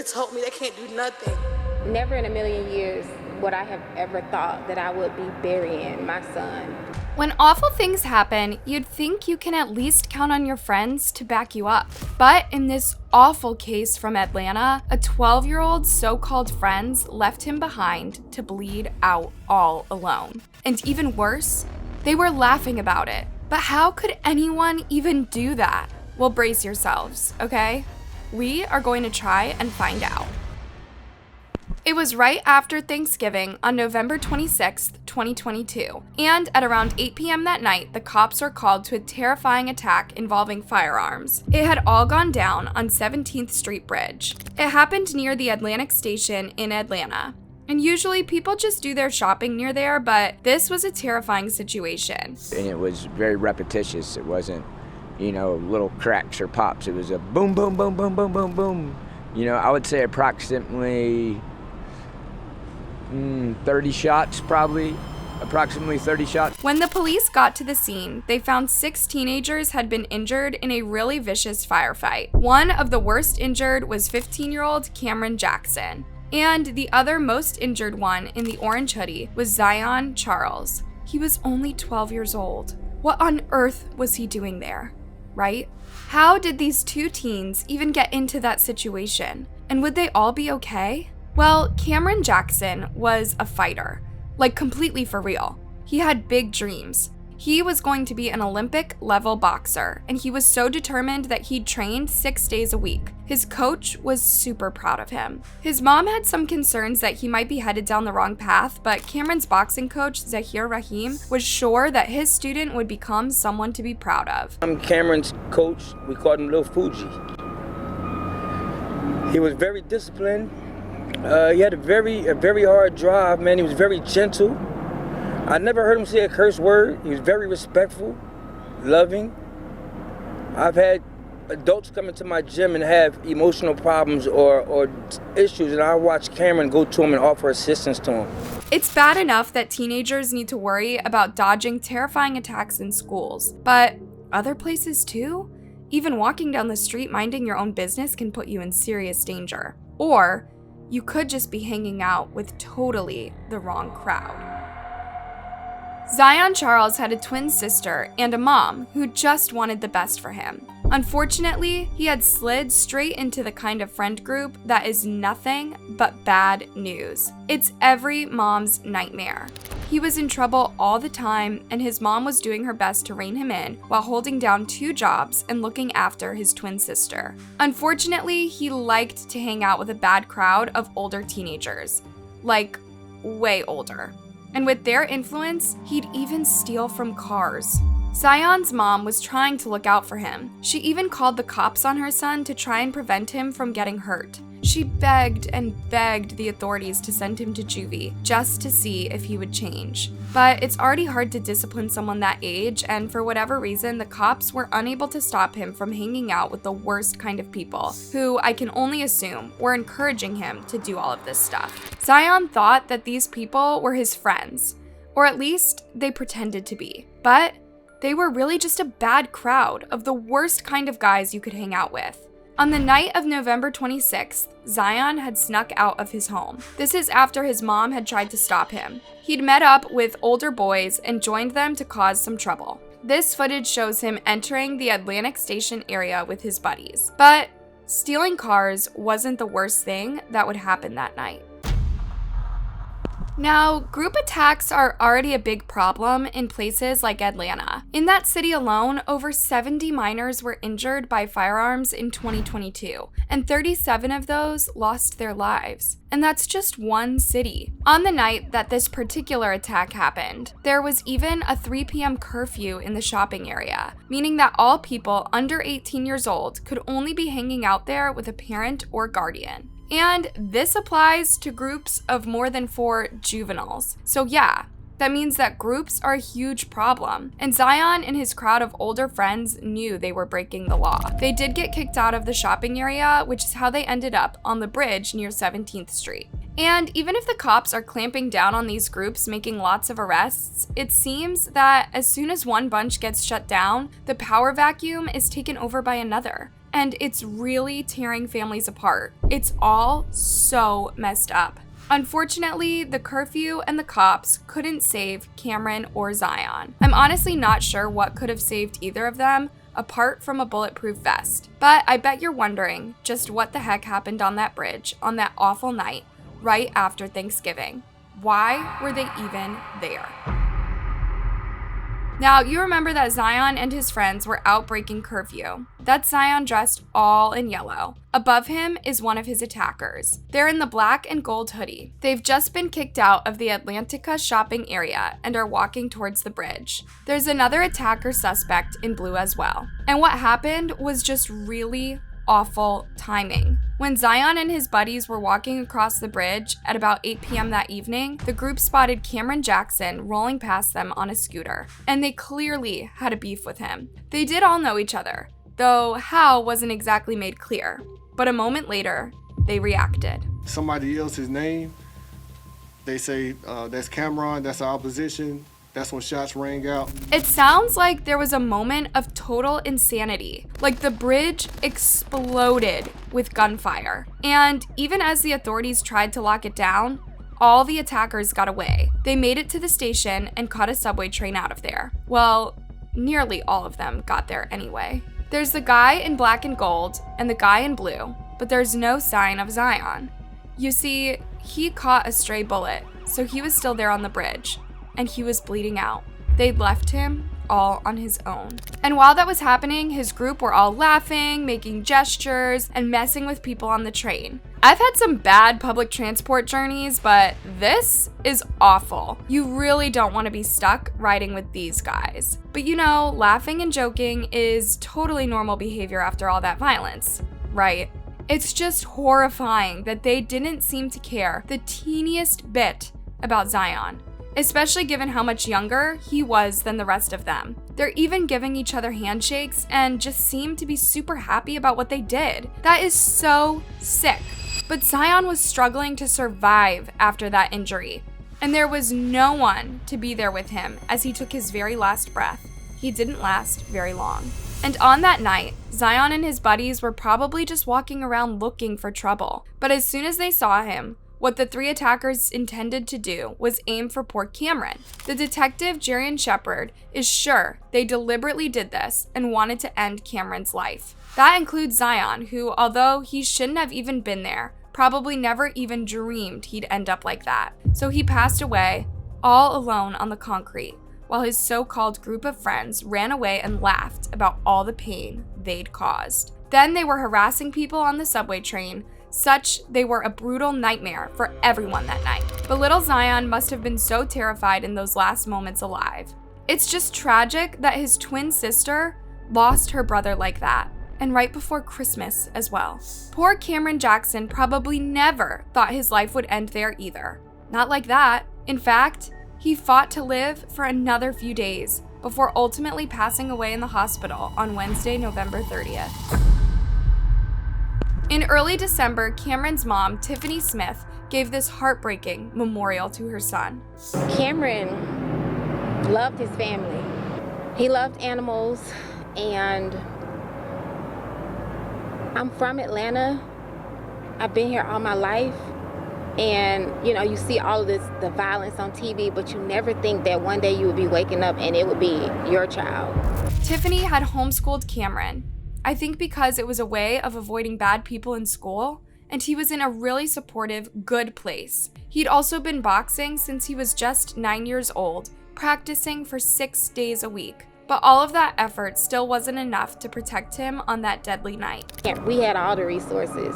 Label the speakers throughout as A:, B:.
A: told me they can't do nothing.
B: Never in a million years would I have ever thought that I would be burying my son.
C: When awful things happen, you'd think you can at least count on your friends to back you up. But in this awful case from Atlanta, a 12-year-old's so-called friends left him behind to bleed out all alone. And even worse, they were laughing about it. But how could anyone even do that? Well, brace yourselves, okay? We are going to try and find out. It was right after Thanksgiving on November 26th, 2022, and at around 8 p.m. that night, the cops were called to a terrifying attack involving firearms. It had all gone down on 17th Street Bridge. It happened near the Atlantic Station in Atlanta. And usually people just do their shopping near there, but this was a terrifying situation.
D: And it was very repetitious. It wasn't, little cracks or pops. It was a boom, boom, boom, boom, boom, boom, boom. I would say approximately 30 shots, approximately 30 shots.
C: When the police got to the scene, they found 6 teenagers had been injured in a really vicious firefight. One of the worst injured was 15-year-old Cameron Jackson, and the other most injured one in the orange hoodie was Zion Charles. He was only 12 years old. What on earth was he doing there, right? How did these 2 teens even get into that situation? And would they all be okay? Well, Cameron Jackson was a fighter, like completely for real. He had big dreams. He was going to be an Olympic-level boxer, and he was so determined that he trained 6 days a week. His coach was super proud of him. His mom had some concerns that he might be headed down the wrong path, but Cameron's boxing coach, Zahir Rahim, was sure that his student would become someone to be proud of.
E: I'm Cameron's coach. We called him Lil Fuji. He was very disciplined. He had a very hard drive, man. He was very gentle. I never heard him say a curse word. He was very respectful, loving. I've had adults come into my gym and have emotional problems or issues, and I watch Cameron go to him and offer assistance to him.
C: It's bad enough that teenagers need to worry about dodging terrifying attacks in schools, but other places too? Even walking down the street minding your own business can put you in serious danger. Or you could just be hanging out with totally the wrong crowd. Zion Charles had a twin sister and a mom who just wanted the best for him. Unfortunately, he had slid straight into the kind of friend group that is nothing but bad news. It's every mom's nightmare. He was in trouble all the time, and his mom was doing her best to rein him in while holding down 2 jobs and looking after his twin sister. Unfortunately, he liked to hang out with a bad crowd of older teenagers. Like, way older. And with their influence, he'd even steal from cars. Zion's mom was trying to look out for him. She even called the cops on her son to try and prevent him from getting hurt. She begged and begged the authorities to send him to juvie, just to see if he would change. But it's already hard to discipline someone that age, and for whatever reason, the cops were unable to stop him from hanging out with the worst kind of people, who I can only assume were encouraging him to do all of this stuff. Zion thought that these people were his friends, or at least they pretended to be. But they were really just a bad crowd of the worst kind of guys you could hang out with. On the night of November 26th, Zion had snuck out of his home. This is after his mom had tried to stop him. He'd met up with older boys and joined them to cause some trouble. This footage shows him entering the Atlantic Station area with his buddies. But stealing cars wasn't the worst thing that would happen that night. Now, group attacks are already a big problem in places like Atlanta. In that city alone, over 70 minors were injured by firearms in 2022, and 37 of those lost their lives. And that's just one city. On the night that this particular attack happened, there was even a 3 p.m. curfew in the shopping area, meaning that all people under 18 years old could only be hanging out there with a parent or guardian. And this applies to groups of more than 4 juveniles. So yeah, that means that groups are a huge problem. And Zion and his crowd of older friends knew they were breaking the law. They did get kicked out of the shopping area, which is how they ended up on the bridge near 17th Street. And even if the cops are clamping down on these groups, making lots of arrests, it seems that as soon as one bunch gets shut down, the power vacuum is taken over by another. and it's really tearing families apart. It's all so messed up. Unfortunately, the curfew and the cops couldn't save Cameron or Zion. I'm honestly not sure what could have saved either of them, apart from a bulletproof vest. But I bet you're wondering just what the heck happened on that bridge on that awful night right after Thanksgiving. Why were they even there? Now, you remember that Zion and his friends were out breaking curfew. That's Zion dressed all in yellow. Above him is one of his attackers. They're in the black and gold hoodie. They've just been kicked out of the Atlantica shopping area and are walking towards the bridge. There's another attacker suspect in blue as well. And what happened was just really awful timing. When Zion and his buddies were walking across the bridge at about 8 p.m. that evening, the group spotted Cameron Jackson rolling past them on a scooter, and they clearly had a beef with him. They did all know each other, though how wasn't exactly made clear. But a moment later, they reacted.
A: Somebody else's name, they say, that's Cameron, that's our opposition. That's when shots rang out.
C: It sounds like there was a moment of total insanity. Like the bridge exploded with gunfire. And even as the authorities tried to lock it down, all the attackers got away. They made it to the station and caught a subway train out of there. Well, nearly all of them got there anyway. There's the guy in black and gold and the guy in blue, but there's no sign of Zion. You see, he caught a stray bullet, so he was still there on the bridge. And he was bleeding out. They'd left him all on his own. And while that was happening, his group were all laughing, making gestures, and messing with people on the train. I've had some bad public transport journeys, but this is awful. You really don't want to be stuck riding with these guys. But you know, laughing and joking is totally normal behavior after all that violence, right? It's just horrifying that they didn't seem to care the teeniest bit about Zion, especially given how much younger he was than the rest of them. They're even giving each other handshakes and just seem to be super happy about what they did. That is so sick. But Zion was struggling to survive after that injury, and there was no one to be there with him as he took his very last breath. He didn't last very long. And on that night, Zion and his buddies were probably just walking around looking for trouble. But as soon as they saw him, what the three attackers intended to do was aim for poor Cameron. The detective, Jerian Shepard, is sure they deliberately did this and wanted to end Cameron's life. That includes Zion, who, although he shouldn't have even been there, probably never even dreamed he'd end up like that. So he passed away, all alone on the concrete, while his so-called group of friends ran away and laughed about all the pain they'd caused. Then they were harassing people on the subway train, such they were a brutal nightmare for everyone that night. But little Zion must have been so terrified in those last moments alive. It's just tragic that his twin sister lost her brother like that, and right before Christmas as well. Poor Cameron Jackson probably never thought his life would end there either. Not like that. In fact, he fought to live for another few days before ultimately passing away in the hospital on Wednesday, November 30th. In early December, Cameron's mom, Tiffany Smith, gave this heartbreaking memorial to her son.
B: Cameron loved his family. He loved animals, and I'm from Atlanta. I've been here all my life. And, you know, you see all of this, the violence on TV, but you never think that one day you would be waking up and it would be your child.
C: Tiffany had homeschooled Cameron, I think because it was a way of avoiding bad people in school, and he was in a really supportive, good place. He'd also been boxing since he was just 9 years old, practicing for 6 days a week. But all of that effort still wasn't enough to protect him on that deadly night.
B: We had all the resources,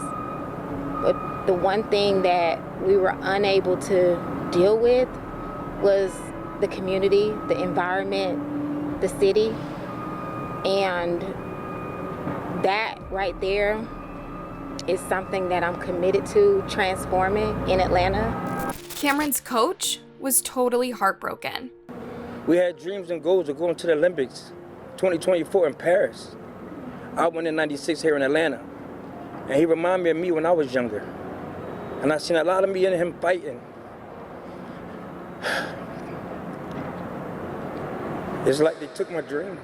B: but the one thing that we were unable to deal with was the community, the environment, the city, and that right there is something that I'm committed to transforming in Atlanta.
C: Cameron's coach was totally heartbroken.
E: We had dreams and goals of going to the Olympics 2024 in Paris. I went in 96 here in Atlanta, and he reminded me of me when I was younger. And I seen a lot of me and him fighting. It's like they took my dream.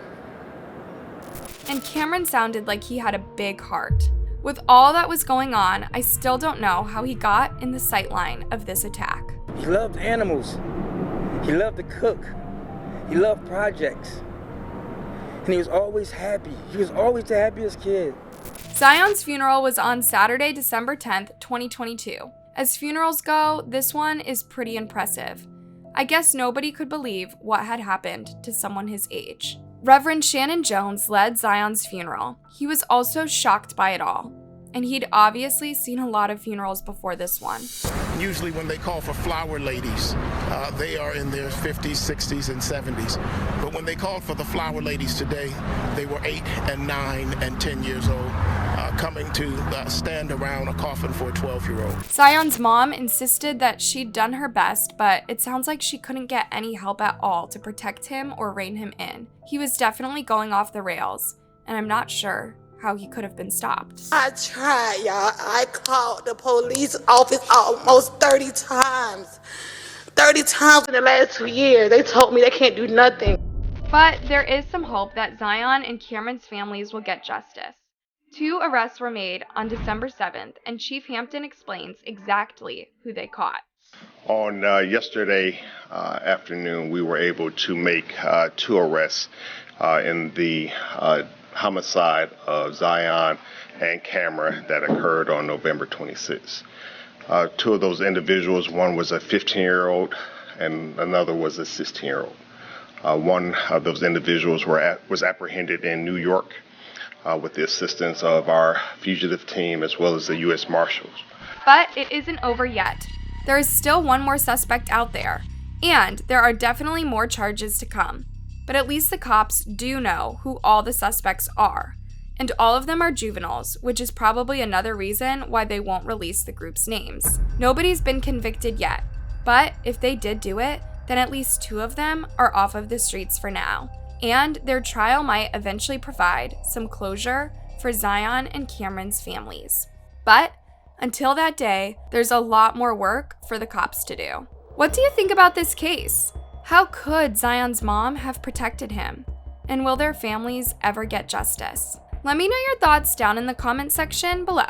C: and Cameron sounded like he had a big heart. With all that was going on, I still don't know how he got in the sightline of this attack.
E: He loved animals. He loved to cook. He loved projects. And he was always happy. He was always the happiest kid.
C: Zion's funeral was on Saturday, December 10th, 2022. As funerals go, this one is pretty impressive. I guess nobody could believe what had happened to someone his age. Reverend Shannon Jones led Zion's funeral. He was also shocked by it all, and he'd obviously seen a lot of funerals before this one.
F: Usually when they call for flower ladies, they are in their 50s, 60s, and 70s. But when they called for the flower ladies today, they were 8 and 9 and 10 years old, coming to stand around a coffin for a 12-year-old.
C: Zion's mom insisted that she'd done her best, but it sounds like she couldn't get any help at all to protect him or rein him in. He was definitely going off the rails, and I'm not sure how he could have been stopped.
G: I tried, y'all. I called the police office almost 30 times. 30 times in the last 2 years. They told me they can't do nothing.
C: But there is some hope that Zion and Cameron's families will get justice. 2 arrests were made on December 7th, and Chief Hampton explains exactly who they caught.
H: On yesterday afternoon, we were able to make 2 arrests in the homicide of Zion and Cameron that occurred on November 26th. 2 of those individuals, one was a 15-year-old and another was a 16-year-old. One of those individuals was apprehended in New York with the assistance of our fugitive team as well as the U.S. Marshals.
C: But it isn't over yet. There is still one more suspect out there, and there are definitely more charges to come. But at least the cops do know who all the suspects are, and all of them are juveniles, which is probably another reason why they won't release the group's names. Nobody's been convicted yet, but if they did do it, then at least 2 of them are off of the streets for now, and their trial might eventually provide some closure for Zion and Cameron's families. But until that day, there's a lot more work for the cops to do. What do you think about this case? How could Zion's mom have protected him? And will their families ever get justice? Let me know your thoughts down in the comment section below.